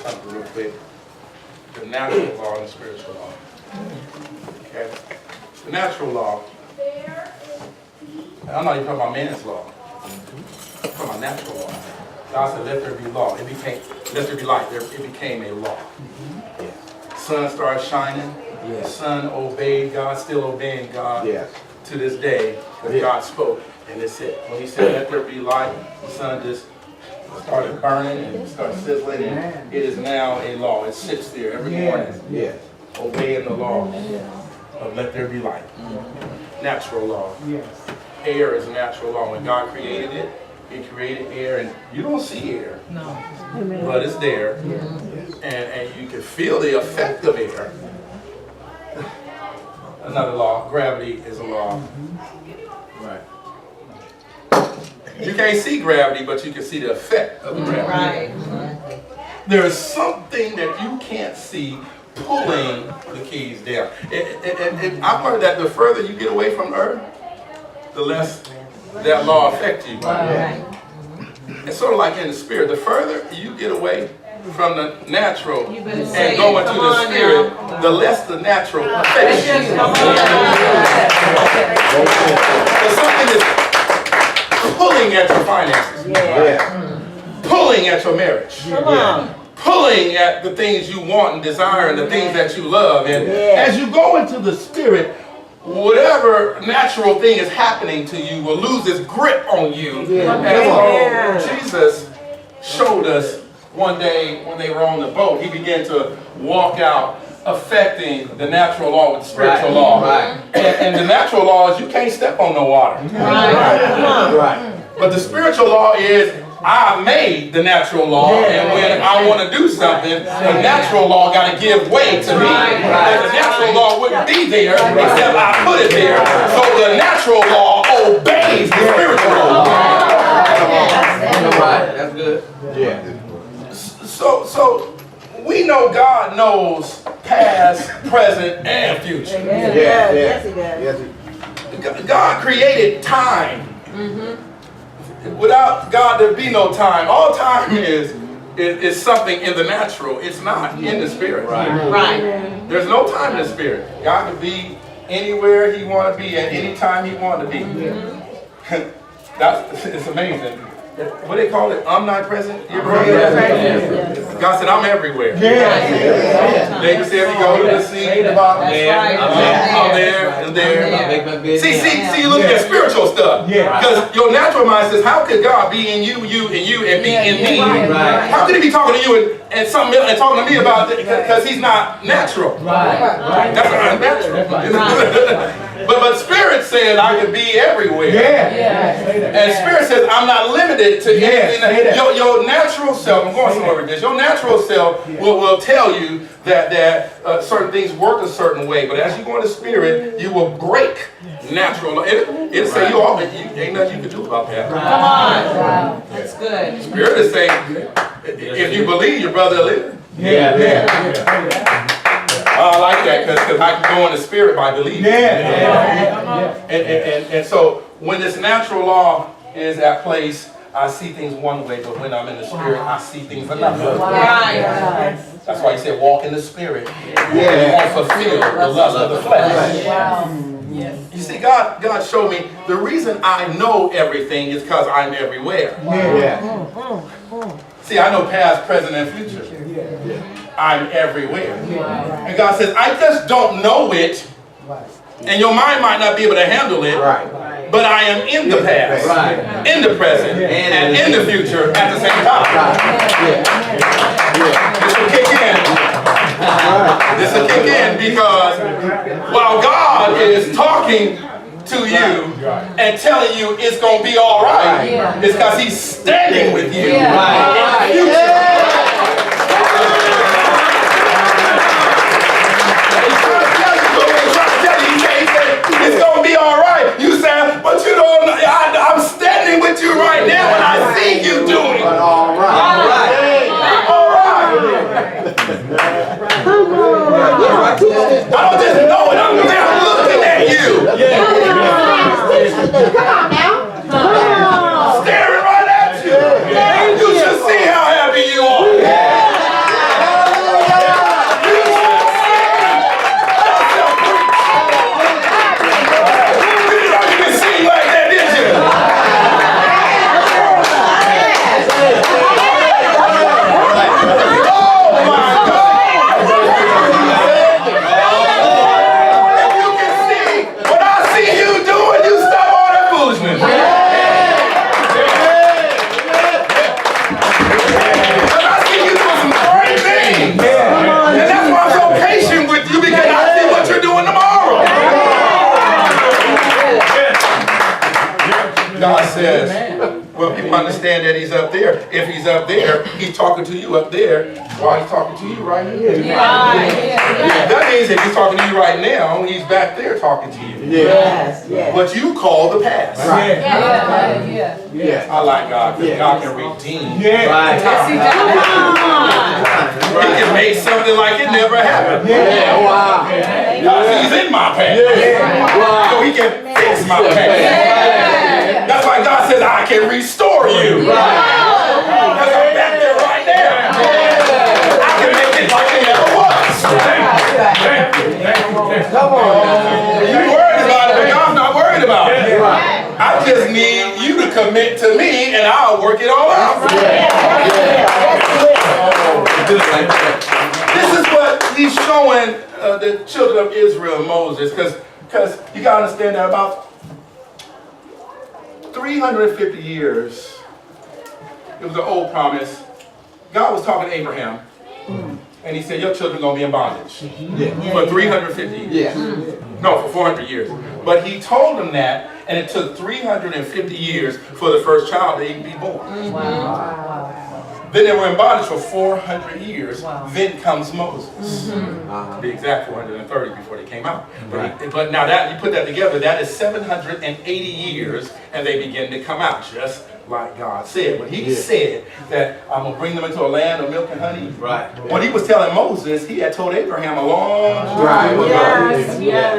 something real quick. The natural law and the spiritual law. Okay? The natural law. I'm not even talking about man's law. I'm talking about natural law. God said, let there be law. It became, let there be light. It became a law. Sun started shining. The sun obeyed God, still obeying God to this day. Because God spoke. And that's it. When he said, let there be light, the sun just started burning and started sizzling. And it is now a law. It sits there every morning. Obeying the law of let there be light. Natural law. Air is a natural law. When God created it, he created air, and you don't see air, but it's there, and you can feel the effect of air. Another law, gravity is a law. Right. You can't see gravity, but you can see the effect of gravity. Right. There is something that you can't see pulling the keys down. And I've learned that the further you get away from Earth, the less that law affects you. Right. It's sort of like in the spirit. The further you get away from the natural and go into the spirit, the less the natural affects you. There's something that's pulling at your finances, pulling at your marriage, pulling at the things you want and desire and the things that you love. And as you go into the spirit, whatever natural thing is happening to you will lose its grip on you. And so Jesus showed us one day when they were on the boat, he began to walk out affecting the natural law with the spiritual law. And the natural law is you can't step on no water. But the spiritual law is I made the natural law, and when I want to do something, the natural law got to give way to me. And the natural law wouldn't be there except I put it there. So the natural law obeys the spiritual law. That's good. So we know God knows past, present, and future. Yes, he does. God created time. Without God, there'd be no time. All time is something in the natural. It's not in the spirit. Right. There's no time in the spirit. God could be anywhere he want to be at any time he want to be. It's amazing. What do they call it? Omnipresent? You ever heard of that? God said, I'm everywhere. David said, if you go to the sea, I'm there and there. See, you look at spiritual stuff. Because your natural mind says, how could God be in you, and me in me? How could he be talking to you and talking to me about it? Because he's not natural. That's unnatural. But spirit says I could be everywhere. And spirit says I'm not limited to anything. Your natural self, I'm going somewhere with this, your natural self will tell you that certain things work a certain way. But as you go into spirit, you will break natural. It'll say ain't nothing you can do about that. Come on. That's good. Spirit is saying, if you believe, your brother will live. I like that because I can go in the spirit by believing. And so when this natural law is at place, I see things one way, but when I'm in the spirit, I see things another way. That's why he said, walk in the spirit. You won't fulfill the lust of the flesh. You see, God showed me the reason I know everything is because I'm everywhere. See, I know past, present, and future. I'm everywhere. And God says, I just don't know it. And your mind might not be able to handle it. But I am in the past, in the present, and in the future at the same time. This will kick in. This will kick in because while God is talking to you and telling you it's going to be all right, it's because he's standing with you in the future. It's going to be all right. You said, but you don't know. I'm standing with you right now and I see you doing. All right. I don't just know it. I'm there looking at you. Come on now. Staring right at you. You should see how happy you understand that he's up there. If he's up there, he's talking to you up there while he's talking to you right here. That means if he's talking to you right now, he's back there talking to you. Yes. What you call the past. Right. I like God, because God can redeem. Right. He can make something like it never happened. Wow. Because he's in my past. So he can fix my past. That's why God says, I can restore you. Because I'm back there right now. I can make it like it never was. Come on. You worried about it, but God's not worried about it. I just need you to commit to me and I'll work it all out. This is what he's showing the children of Israel, Moses, because you got to understand that about 350 years, it was an old promise. God was talking to Abraham, and he said, your children are going to be in bondage for 350 years. No, for 400 years. But he told them that, and it took 350 years for the first child to even be born. Then they were in bondage for 400 years. Then comes Moses. To be exact, 430 before they came out. But now that you put that together, that is 780 years, and they begin to come out, just like God said. When he said that I'm going to bring them into a land of milk and honey, what he was telling Moses, he had told Abraham a long time ago.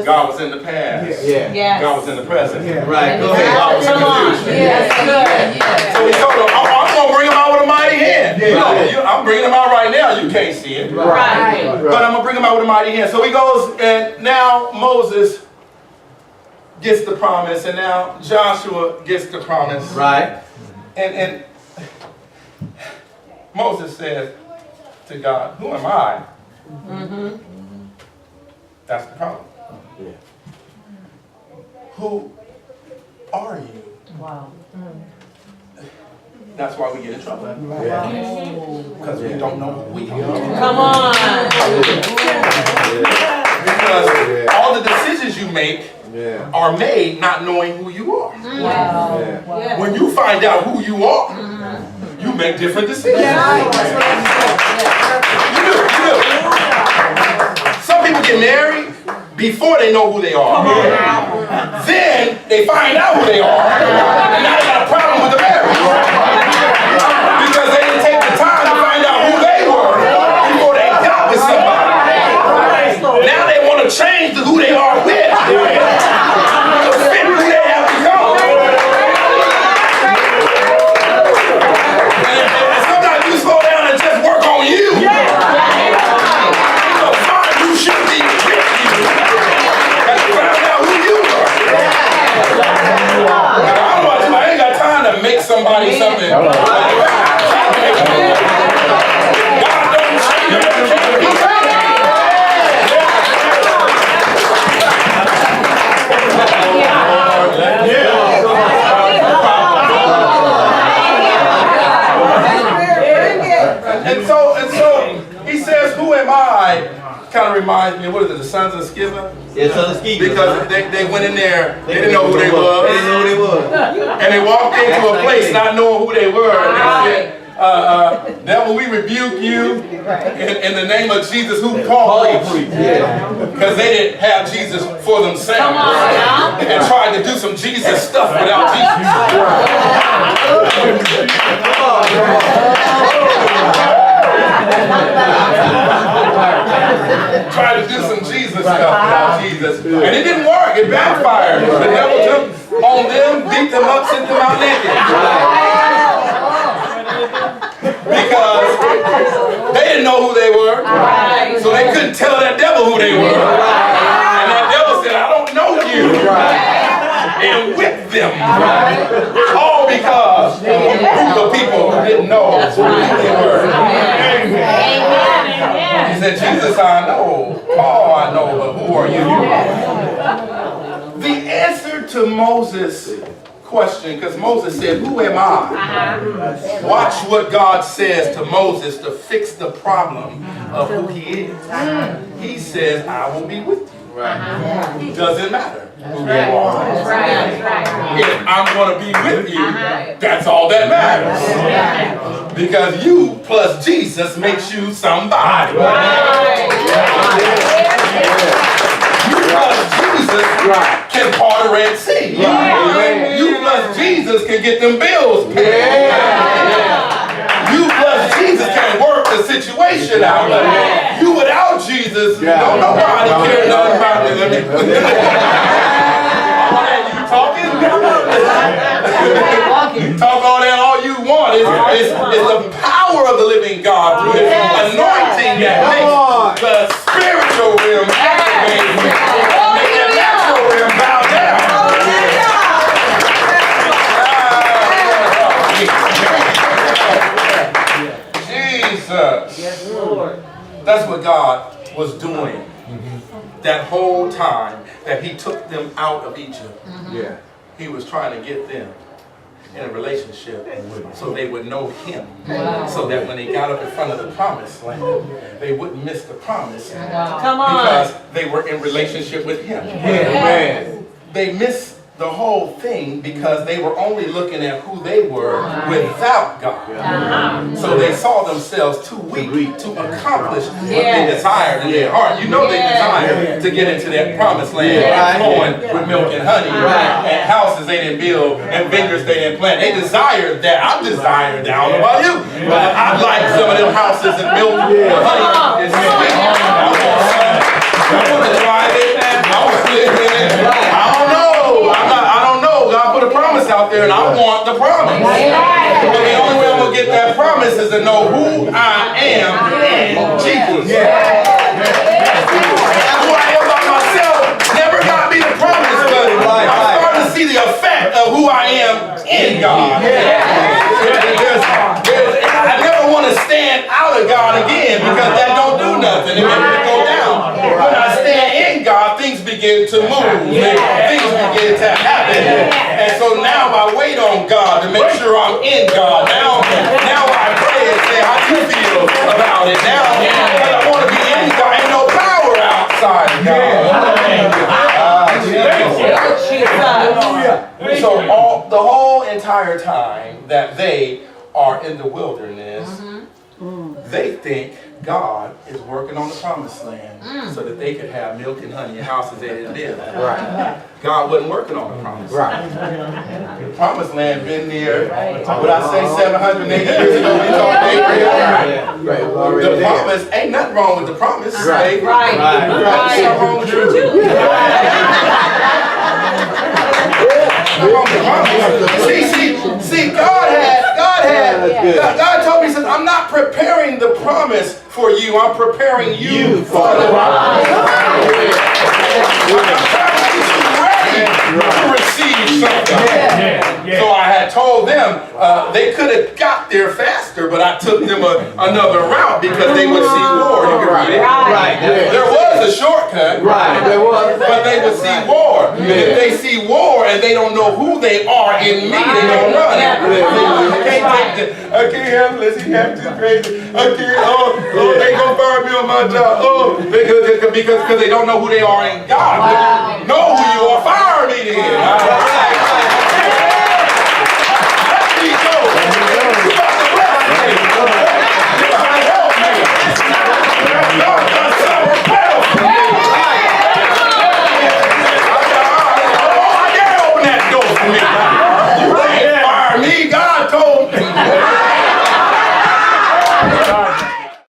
God was in the past. God was in the present. God was in the future. So he told him, I'm going to bring them out with a mighty hand. I'm bringing them out right now. You can't see it. But I'm going to bring them out with a mighty hand. So he goes, and now Moses gets the promise, and now Joshua gets the promise. And Moses says to God, who am I? That's the problem. Who are you? That's why we get in trouble. Because we don't know who we are. Come on. Because all the decisions you make are made not knowing who you are. When you find out who you are, you make different decisions. You do. Some people get married before they know who they are. Then they find out who they are, and now they got a problem with the marriage. Because they didn't take the time to find out who they were before they got with somebody. Now they want to change to who they are with. Somebody something. God don't change it. And so he says, who am I? Kind of reminds me of, what is it, the sons of Sceva? Because they went in there, they didn't know who they was. And they walked into a place not knowing who they were. And they said, devil, we rebuke you in the name of Jesus who Paul preached. Because they didn't have Jesus for themselves. And tried to do some Jesus stuff without Jesus. Tried to do some Jesus stuff without Jesus. And it didn't work. It backfired. The devil took on them, beat them up, sent them out naked. Because they didn't know who they were. So they couldn't tell that devil who they were. And that devil said, I don't know you. And whipped them. All because a group of people didn't know who they were. He said, Jesus, I know. Paul, I know, but who are you? The answer to Moses' question, because Moses said, who am I? Watch what God says to Moses to fix the problem of who he is. He says, I will be with you. Doesn't matter. who you are. If I'm going to be with you, that's all that matters. Because you plus Jesus makes you somebody. You plus Jesus can part a Red Sea. You plus Jesus can get them bills paid. You plus Jesus can work the situation out. You without Jesus, don't nobody care nothing about it. You talking? You talk all that all you want. It's the power of the living God through His anointing that makes the spiritual realm activate, make the natural realm bow down. Jesus. Yes, Lord. That's what God was doing that whole time that He took them out of Egypt. He was trying to get them in a relationship so they would know Him. So that when they got up in front of the promised land, they wouldn't miss the promise because they were in relationship with Him. They missed the whole thing because they were only looking at who they were without God. So they saw themselves too weak to accomplish what they desired in their heart. You know they desired to get into that promised land flowing with milk and honey, and houses they didn't build and vineyards they didn't plant. They desired that. I desired that. I don't know about you, but I like some of them houses and milk and honey and sweet. I want to drive it. I want to live in it. I don't know. I don't know. God put a promise out there and I want the promise. But the only way I'm going to get that promise is to know who I am in Jesus. Who I am by myself never got me the promise, but I'm starting to see the effect of who I am in God. I never want to stand out of God again because that don't do nothing. It makes me go down. When I stand in God, things begin to move. Things begin to happen. And so now I wait on God to make sure I'm in God. Now I pray and say, how do you feel about it? Now I want to be in God. Ain't no power outside of God. So the whole entire time that they are in the wilderness, they think God is working on the promised land so that they could have milk and honey and houses they didn't live. God wasn't working on the promised land. The promised land been there, what I say, 780 years ago. We talked Abraham. The promise, ain't nothing wrong with the promise. Ain't nothing wrong with you. See, God told me, he says, I'm not preparing the promise for you, I'm preparing you for the promise. I'm trying to get you ready to receive something. So I had told them they could have got there faster, but I took them another route because they would see war. You can read it. There was a shortcut, but they would see war. And if they see war and they don't know who they are in me, they don't run. I can't handle this. He got too crazy. I can't. They gonna fire me on my job. Because they don't know who they are in God. Know who you are. Fire me then.